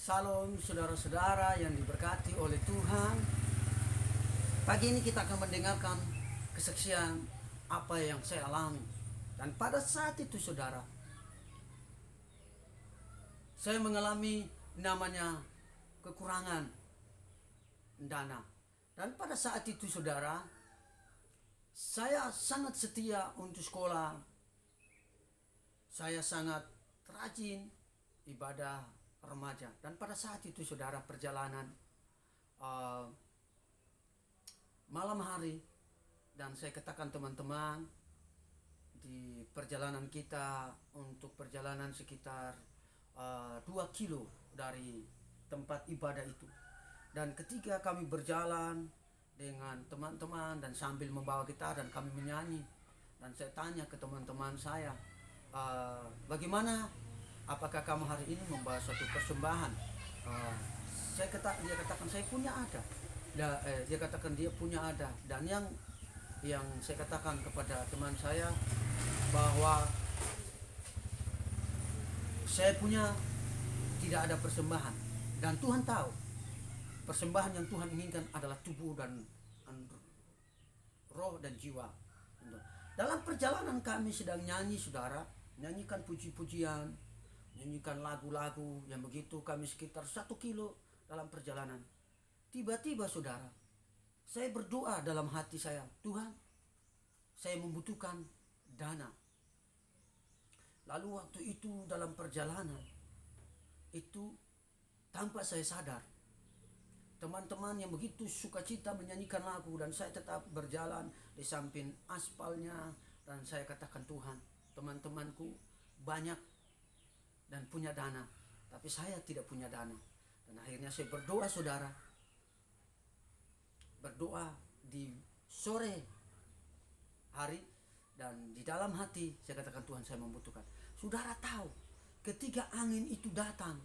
Salam saudara-saudara yang diberkati oleh Tuhan. Pagi ini kita akan mendengarkan kesaksian apa yang saya alami. Dan pada saat itu saudara, saya mengalami namanya kekurangan dana. Dan pada saat itu saudara, saya sangat setia untuk sekolah. Saya sangat rajin ibadah remaja. Dan pada saat itu saudara, perjalanan malam hari, dan saya katakan teman-teman, di perjalanan kita untuk perjalanan sekitar 2 kilo dari tempat ibadah itu. Dan ketika kami berjalan dengan teman-teman dan sambil membawa gitar dan kami menyanyi, dan saya tanya ke teman-teman saya, bagaimana, apakah kamu hari ini membawa suatu persembahan? Dia katakan saya punya ada. Dia katakan dia punya ada. Dan yang saya katakan kepada teman saya bahwa saya punya tidak ada persembahan, dan Tuhan tahu persembahan yang Tuhan inginkan adalah tubuh dan roh dan jiwa. Dalam perjalanan kami sedang nyanyi saudara, nyanyikan puji-pujian, nyanyikan lagu-lagu yang begitu, kami sekitar 1 kilo dalam perjalanan. Tiba-tiba saudara, saya berdoa dalam hati saya, Tuhan, saya membutuhkan dana. Lalu waktu itu dalam perjalanan itu, tanpa saya sadar, teman-teman yang begitu sukacita menyanyikan lagu, dan saya tetap berjalan di samping aspalnya, dan saya katakan, Tuhan, teman-temanku banyak dan punya dana, tapi saya tidak punya dana. Dan akhirnya saya berdoa saudara, berdoa di sore hari, dan di dalam hati saya katakan, Tuhan, saya membutuhkan. Saudara tahu, ketika angin itu datang,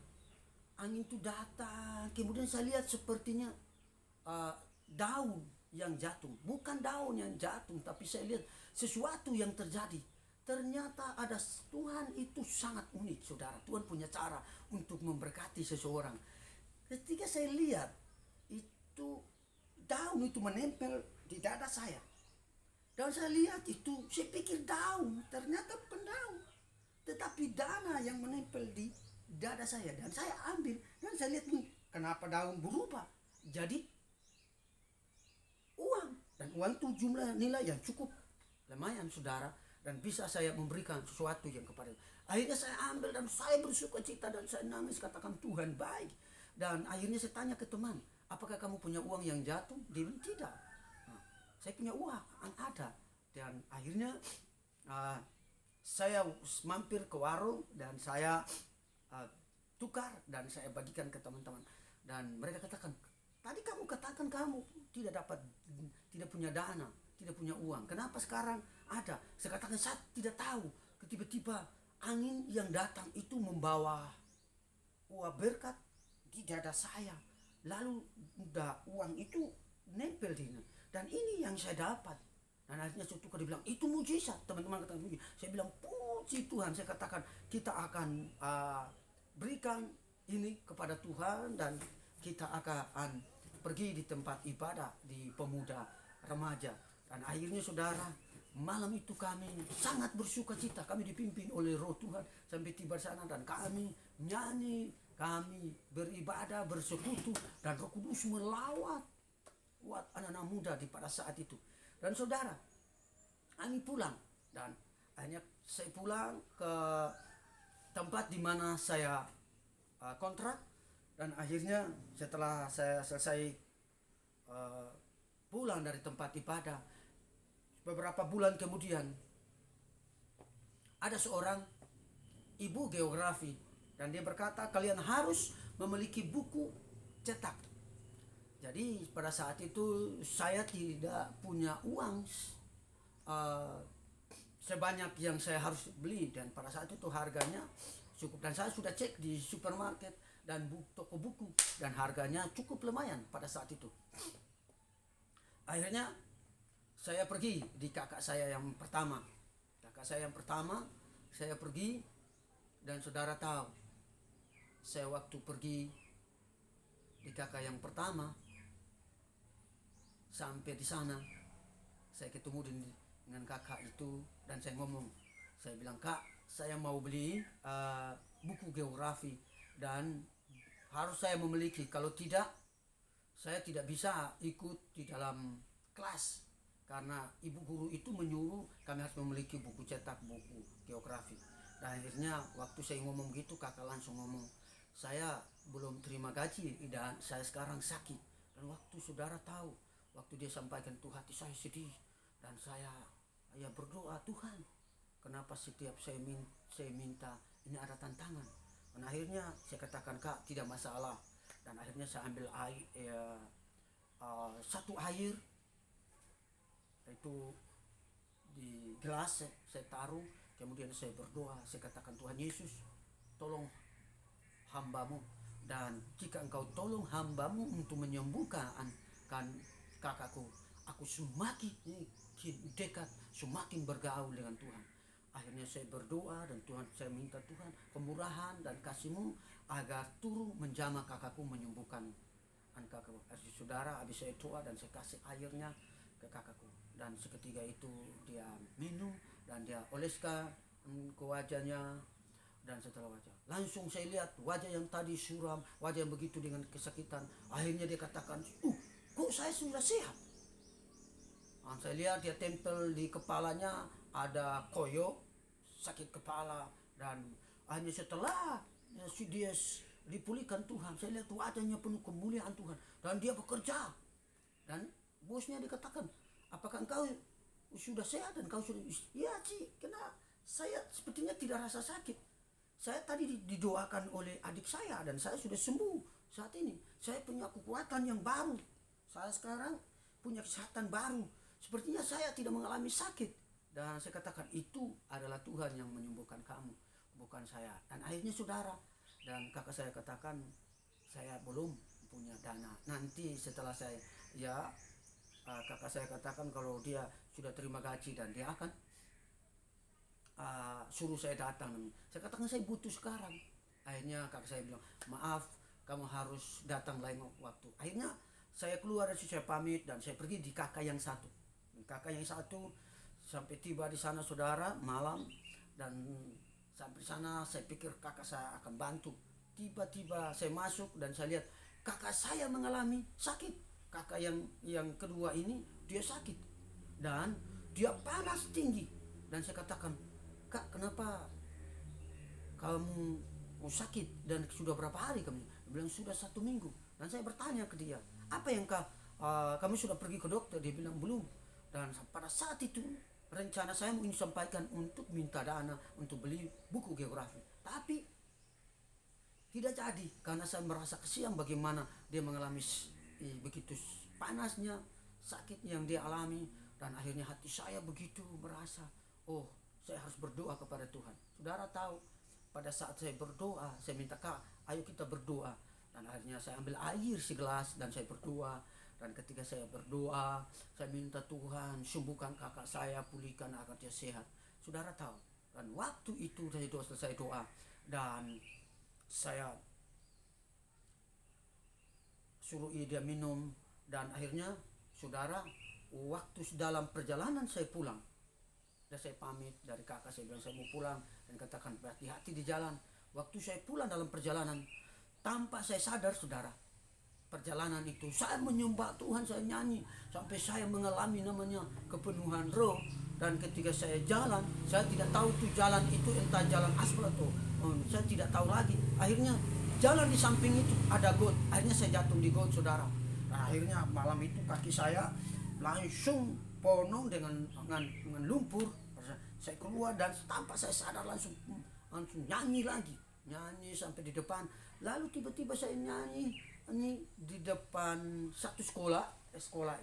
kemudian saya lihat sepertinya daun yang jatuh. Bukan daun yang jatuh, tapi saya lihat sesuatu yang terjadi. Ternyata ada, Tuhan itu sangat unik saudara. Tuhan punya cara untuk memberkati seseorang. Ketika saya lihat itu, daun itu menempel di dada saya. Dan saya lihat itu, saya pikir daun, ternyata bukan daun, tetapi dana yang menempel di dada saya. Dan saya ambil, dan saya lihat, kenapa daun berubah jadi uang. Dan uang itu jumlah nilai yang cukup lumayan saudara, dan bisa saya memberikan sesuatu yang kepada. Akhirnya saya ambil dan saya bersuka cita, dan saya nangis katakan, Tuhan baik. Dan akhirnya saya tanya ke teman, apakah kamu punya uang yang jatuh? Dia bilang tidak. Saya punya uang ada. Dan akhirnya saya mampir ke warung, dan saya tukar, dan saya bagikan ke teman-teman. Dan mereka katakan, tadi kamu katakan kamu tidak punya dana, tidak punya uang, kenapa sekarang ada? Saya katakan, saya tidak tahu. Tiba-tiba angin yang datang itu membawa berkat di dada saya, lalu uang itu nempel di sini. Dan ini yang saya dapat. Dan akhirnya saya tukar, dibilang itu mujizat. Teman-teman katakan mujizat. Saya bilang puji Tuhan. Saya katakan, kita akan berikan ini kepada Tuhan, dan kita akan pergi di tempat ibadah di pemuda remaja. Dan akhirnya saudara, malam itu kami sangat bersuka cita. Kami dipimpin oleh roh Tuhan sampai tiba sana, dan kami nyanyi, kami beribadah, bersekutu, dan Roh Kudus melawat buat anak-anak muda di pada saat itu. Dan saudara, kami pulang, dan akhirnya saya pulang ke tempat di mana saya kontrak. Dan akhirnya setelah saya selesai pulang dari tempat ibadah, beberapa bulan kemudian ada seorang ibu geografi, dan dia berkata, kalian harus memiliki buku cetak. Jadi pada saat itu saya tidak punya uang sebanyak yang saya harus beli, dan pada saat itu harganya cukup. Dan saya sudah cek di supermarket dan toko buku, dan harganya cukup lumayan pada saat itu. Akhirnya saya pergi di kakak saya yang pertama. Saya pergi, dan saudara tahu, saya waktu pergi di kakak yang pertama. Sampai di sana saya ketemu dengan kakak itu dan saya ngomong, saya bilang, "Kak, saya mau beli buku geografi dan harus saya memiliki, kalau tidak saya tidak bisa ikut di dalam kelas karena ibu guru itu menyuruh kami harus memiliki buku cetak, buku geografi." Dan akhirnya waktu saya ngomong gitu, kakak langsung ngomong, "Saya belum terima gaji dan saya sekarang sakit." Dan waktu saudara tahu, waktu dia sampaikan itu, hati saya sedih dan saya berdoa, "Tuhan, kenapa setiap saya minta ini ada tantangan?" Dan akhirnya saya katakan, "Kak, tidak masalah." Dan akhirnya saya ambil air, satu air itu di gelas, saya taruh, kemudian saya berdoa, saya katakan, "Tuhan Yesus, tolong hambamu, dan jika engkau tolong hambamu untuk menyembuhkan kakakku, aku semakin dekat, semakin bergaul dengan Tuhan." Akhirnya saya berdoa dan saya minta, "Tuhan, kemurahan dan kasih-Mu agar turun menjamah kakakku, menyembuhkan kakakku." Saudara, habis saya doa dan saya kasih airnya ke kakakku, dan seketika itu dia minum dan dia oleskan ke wajahnya. Dan setelah wajah, langsung saya lihat wajah yang tadi suram, wajah yang begitu dengan kesakitan, akhirnya dia katakan, "Kok saya sudah sehat?" Nah, saya lihat dia tempel di kepalanya ada koyo, sakit kepala. Dan hanya setelah dia dipulihkan Tuhan, saya lihat wajahnya penuh kemuliaan Tuhan dan dia bekerja. Dan bosnya dikatakan, "Apakah engkau sudah sehat?" Dan kau sudah, "Iya, Ci, karena saya sepertinya tidak rasa sakit. Saya tadi didoakan oleh adik saya dan saya sudah sembuh. Saat ini saya punya kekuatan yang baru. Saya sekarang punya kesehatan baru. Sepertinya saya tidak mengalami sakit." Dan saya katakan, "Itu adalah Tuhan yang menyembuhkan kamu, bukan saya." Dan akhirnya saudara dan kakak saya katakan, "Saya belum punya dana. Nanti setelah saya kakak saya katakan kalau dia sudah terima gaji dan dia akan suruh saya datang." Saya katakan, "Saya butuh sekarang." Akhirnya kakak saya bilang, "Maaf, kamu harus datang lain waktu." Akhirnya saya keluar dari situ, saya pamit dan saya pergi di kakak yang satu. Kakak yang satu sampai tiba di sana saudara malam, dan sampai sana saya pikir kakak saya akan bantu. Tiba-tiba saya masuk dan saya lihat kakak saya mengalami sakit. Kakak yang kedua ini dia sakit dan dia panas tinggi. Dan saya katakan, "Kak, kenapa kamu sakit dan sudah berapa hari kamu?" Dia bilang, "Sudah 1 minggu." Dan saya bertanya ke dia, "Apa yang kamu sudah pergi ke dokter?" Dia bilang, "Belum." Dan pada saat itu rencana saya ingin sampaikan untuk minta dana untuk beli buku geografi, tapi tidak jadi karena saya merasa kesian bagaimana dia mengalami begitu panasnya, sakit yang dia alami. Dan akhirnya hati saya begitu merasa, oh, saya harus berdoa kepada Tuhan. Saudara tahu, pada saat saya berdoa, saya minta, "Kak, ayo kita berdoa." Dan akhirnya saya ambil air segelas dan saya berdoa. Dan ketika saya berdoa, saya minta, "Tuhan, sembuhkan kakak saya, pulihkan agar dia sehat." Saudara tahu, dan waktu itu saya selesai doa dan saya suruh dia minum. Dan akhirnya saudara, waktu dalam perjalanan saya pulang, dan saya pamit dari kakak, saya bilang saya mau pulang dan katakan berhati-hati di jalan. Waktu saya pulang dalam perjalanan, tanpa saya sadar saudara, perjalanan itu saya menyembah Tuhan, saya nyanyi sampai saya mengalami namanya kepenuhan roh. Dan ketika saya jalan, saya tidak tahu tuh jalan itu entah jalan aspal atau saya tidak tahu lagi. Akhirnya jalan di samping itu ada got, akhirnya saya jatuh di got saudara. Nah, akhirnya malam itu kaki saya langsung penuh dengan lumpur. Saya keluar dan tanpa saya sadar langsung nyanyi lagi, nyanyi sampai di depan. Lalu tiba-tiba saya nyanyi di depan satu sekolah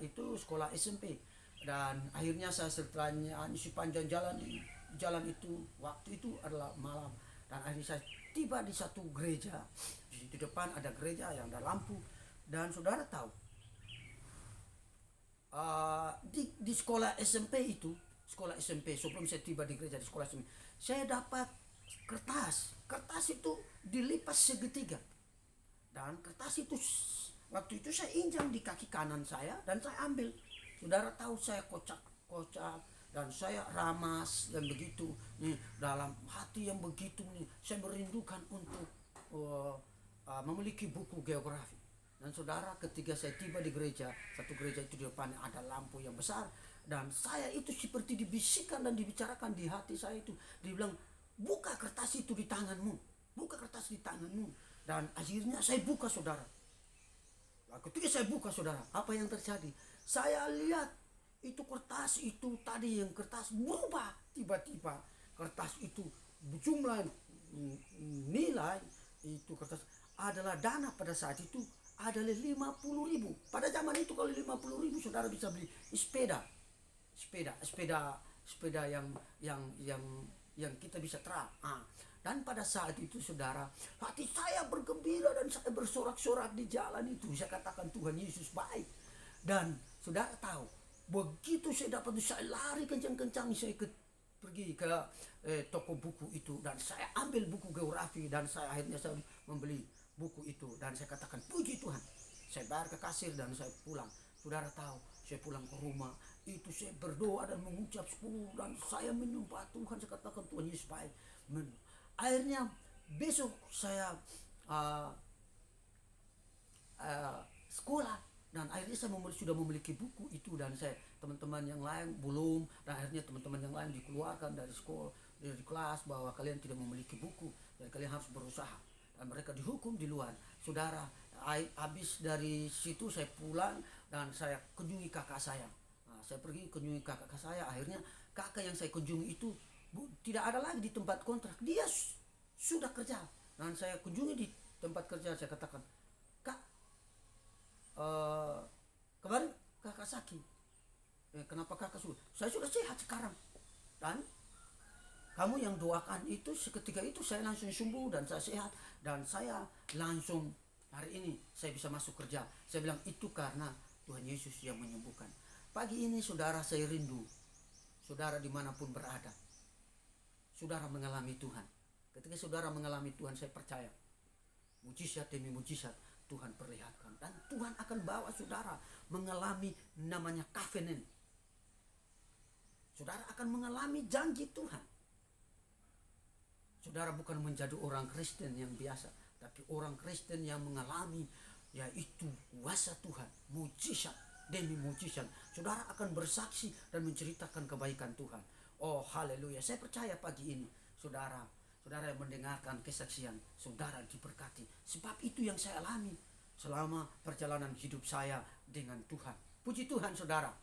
itu sekolah SMP. Dan akhirnya saya setelah nyanyi sepanjang jalan itu, waktu itu adalah malam. Dan akhirnya saya tiba di satu gereja. Di depan ada gereja yang ada lampu. Dan saudara tahu, di sekolah SMP itu, sekolah SMP, sebelum saya tiba di gereja di sekolah SMP, saya dapat kertas itu dilipat segitiga. Dan kertas itu waktu itu saya injang di kaki kanan saya dan saya ambil. Saudara tahu saya kocak-kocak dan saya ramas dan begitu nih, dalam hati yang begitu nih saya merindukan untuk memiliki buku geografi. Dan saudara, ketika saya tiba di gereja, satu gereja itu di depannya ada lampu yang besar, dan saya itu seperti dibisikkan dan dibicarakan di hati saya itu, dibilang, buka kertas itu di tanganmu, buka kertas di tanganmu. Dan akhirnya saya buka, saudara. Nah, ketika saya buka, saudara, apa yang terjadi? Saya lihat itu kertas itu tadi, yang kertas berubah tiba-tiba. Kertas itu jumlah nilai itu kertas adalah dana pada saat itu adalah 50.000. Pada zaman itu kalau 50.000 saudara bisa beli sepeda yang kita bisa terang. Dan pada saat itu, saudara, hati saya bergembira dan saya bersorak-sorak di jalan itu. Saya katakan, Tuhan Yesus baik. Dan saudara tahu, begitu saya dapat, saya lari kencang-kencang, saya pergi ke toko buku itu dan saya ambil buku geografi, dan akhirnya saya membeli buku itu dan saya katakan, puji Tuhan. Saya bayar ke kasir dan saya pulang. Saudara tahu, saya pulang ke rumah itu saya berdoa dan mengucap syukur dan saya menyembah Tuhan. Saya katakan, Tuhan Yesus baik. Akhirnya besok saya sekolah, dan akhirnya saya sudah memiliki buku itu, dan saya, teman-teman yang lain belum, dan akhirnya teman-teman yang lain dikeluarkan dari sekolah, dari kelas, bahwa kalian tidak memiliki buku dan kalian harus berusaha, dan mereka dihukum di luar. Saudara, habis dari situ saya pulang dan saya kunjungi kakak saya. Saya pergi kunjungi kakak saya. Akhirnya kakak yang saya kunjungi itu tidak ada lagi di tempat kontrak, dia sudah kerja. Dan saya kunjungi di tempat kerja, saya katakan, Kak, kemarin kakak sakit, kenapa kakak sudah? Saya sudah sehat sekarang. Dan kamu yang doakan itu, seketika itu saya langsung sembuh dan saya sehat, dan saya langsung hari ini saya bisa masuk kerja. Saya bilang, itu karena Tuhan Yesus yang menyembuhkan. Pagi ini, saudara, saya rindu saudara dimanapun berada, saudara mengalami Tuhan. Ketika saudara mengalami Tuhan, saya percaya mujizat demi mujizat Tuhan perlihatkan, dan Tuhan akan bawa saudara mengalami namanya covenant. Saudara akan mengalami janji Tuhan. Saudara bukan menjadi orang Kristen yang biasa, tapi orang Kristen yang mengalami yaitu kuasa Tuhan, mujizat demi mujizat. Saudara akan bersaksi dan menceritakan kebaikan Tuhan. Oh, haleluya. Saya percaya pagi ini, saudara yang mendengarkan kesaksian, saudara diberkati. Sebab itu yang saya alami selama perjalanan hidup saya dengan Tuhan. Puji Tuhan, saudara.